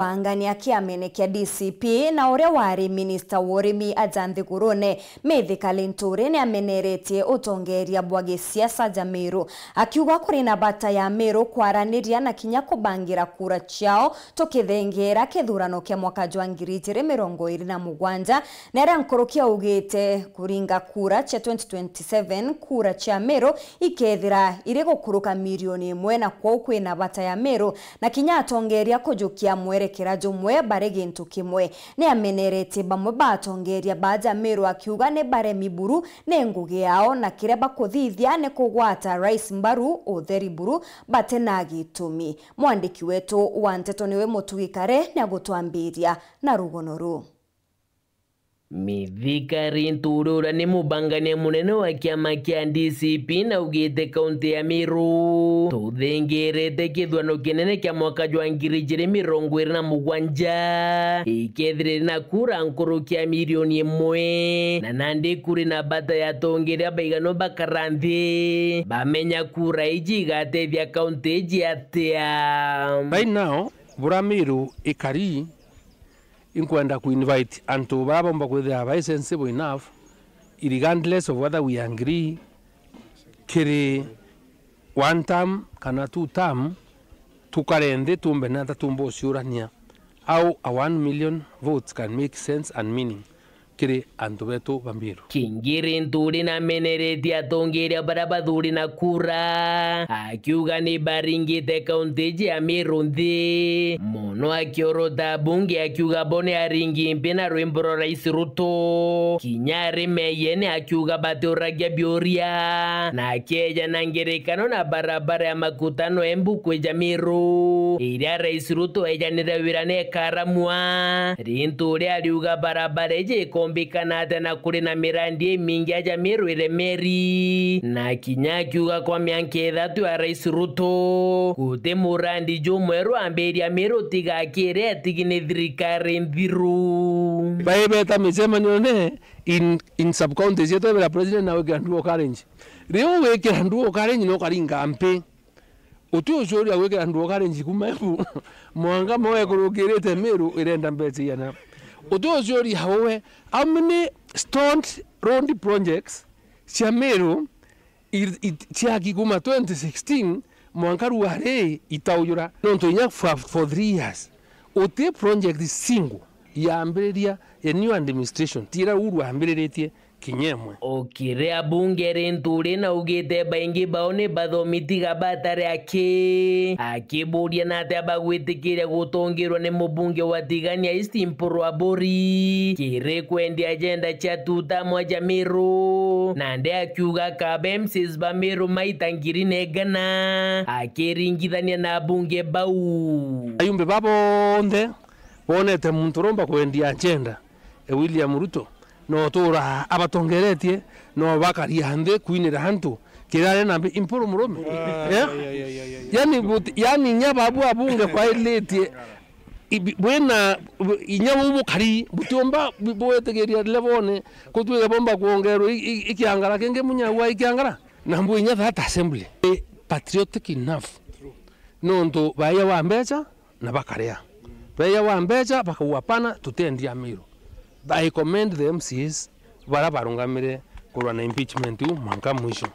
Wangania kiamene kia DCP na uria wari Minister Worimi Ajanthi Gurune Mithikali Nturi ni ameneretie utongeria bwage siasa ja Meru akiuga kuri na bata ya Meru kwaraniria na kinya kubangira kura ciao tukithengera kithurano kia mwaka wa 2027 na rankurukia ugite kuringa kura cha 2027 kura cha Meru ikethira iri gukuruka milioni 1 na kwa kwina bata ya Meru na kinya atongeria kujukia mwere kirajo mwe bare gintu kimwe ni amenerete bamwe batongeria baja Meru akiuga ne bare miburu ne ngugi yao na kireba kuthithia ne kugwata Rais Mbaru Utheri Buru batena gitumi. Mwandiki wetu wa Nteto niwe Mutugikare ni agutwambiria na rugonoru. Mithikali Nturi ni mubangania munene wa kiama kia DCP na ugite kaunti ya Meru tuthengerete kithurano kinene kia mwaka wa 2027 ikethire na kura nkurukia milioni 1 na nandi kuri na bata ya tongeria baigano bakaranthi bamenya kura iji igatethia kaunti iji atia. Right now Meru ikari inkwenda ku-invite antu babomba kwithira very sensible enough regardless of whether we agree kiri one term kana two term tukarende tumbe na tumbo ciurania how a 1 million votes can make sense and meaning kiri antu betu Bambiru. Kingiri Nturi na menereti atongeria barabathuri na kura akiuga ni baringite kaunti ya Meru nthi muno akiorota bunge akiuga bone aringi mpena rwimbo rwa Rais Ruto kinyari meyene akiuga bateuragia bioria na akeja na ngerekano na barabara ya makutano Embu kweja Meru iria Rais Ruto ejanira wirane karamwa Nturi aliuga barabara eje kombikana tena kuri na mirandi mingi aja Meru iremeri na kinya akiuga kwa mianke ithatu ya Rais Ruto gute murandi jumweru amberia Meru tiga akire atigine thirikari nthiru baibeta micemanio ne in sub-counties yetu bila president na wekera nduo karenji riu wekera nduo karenji no karinga mpe utu ucuri awekera nduo karenji kumebu mwanga moe kurukirite Meru irenda mbeti yana utu ucuri hawe how many stoned road projects cia Meru ciaki kuma 2016 mwankaru ware itaujura nonto inya for 3 years uti project single ya ambiriria ya new administration tira uru ambiriretie kinyemwe okirea bunge Nturi na ugite baingi baone bathomitiga batare akiburia na ate bagwitikiria gutongirwo ni mubunge wa Tigania East Mpuru Abori kire kwendi agenda cha tuta moja Meru na nde akiuga kabe MCs ba Meru maitangiri negana akiringithania na bunge bau ayumbe babonde bonete muntu romba kwendia agenda William Ruto no tora abatongeretie no bakaria hande kuinira hantu kirare na Impuru Murume yani nyababu abunge kwa iletie bwena inyabu kari butomba boetegeria levone kutwega bomba kuongero ikiangara kenge munyawa ikiangara na mbu inya that assembly patriotic enough no ndo baya wa mbecha na bakaria baya wa mbecha bakawapana tutendia Meru. I commend the MCs barabarungamire kurwa na impeachment mwaka mwisho.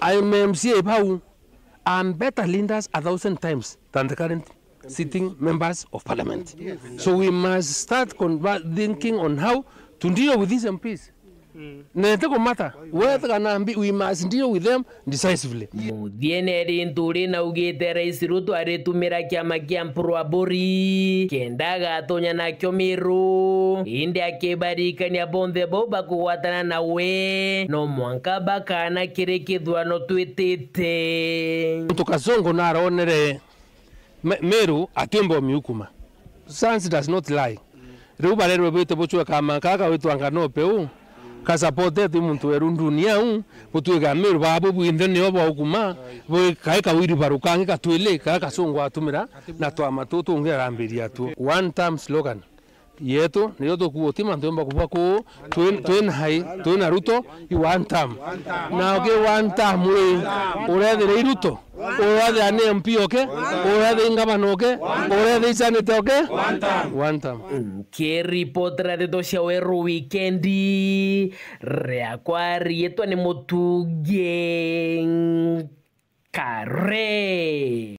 I'm MCA bau am better leaders 1,000 times than the current sitting members of parliament. So we must start thinking on how to deal with these MPs. Neteko matter whether we must deal with them decisively. Muthiene Nturi na ugite Rais Ruto aritumira kiama kia Mpuru Abori kendaga atonya na kyo Meru indi akibarikania bonthe boba kuwatana na we no mwanka bakana kire kithurano twitite tukazongo na aronere Meru atimbo miukuma science does not lie riu barero bete bochwa kama kaka wetu angano peu kasapote ti muntu erundunia butwega Meru babo bwinde ne obo okuma bo kaika wiri barukangi katwele kaka songo atumira na twama tutu ngerambiria tu one term slogan yetu niyo tukuotima ntomba kuva ku twin hai twin Ruto I one term na ke one term urethe Ruto urethe ane MP oke urethe ngavana oke urethe senate oke one term ke reportera de tosha wero weekendi re kwa rietwa ni Mutugi Kare.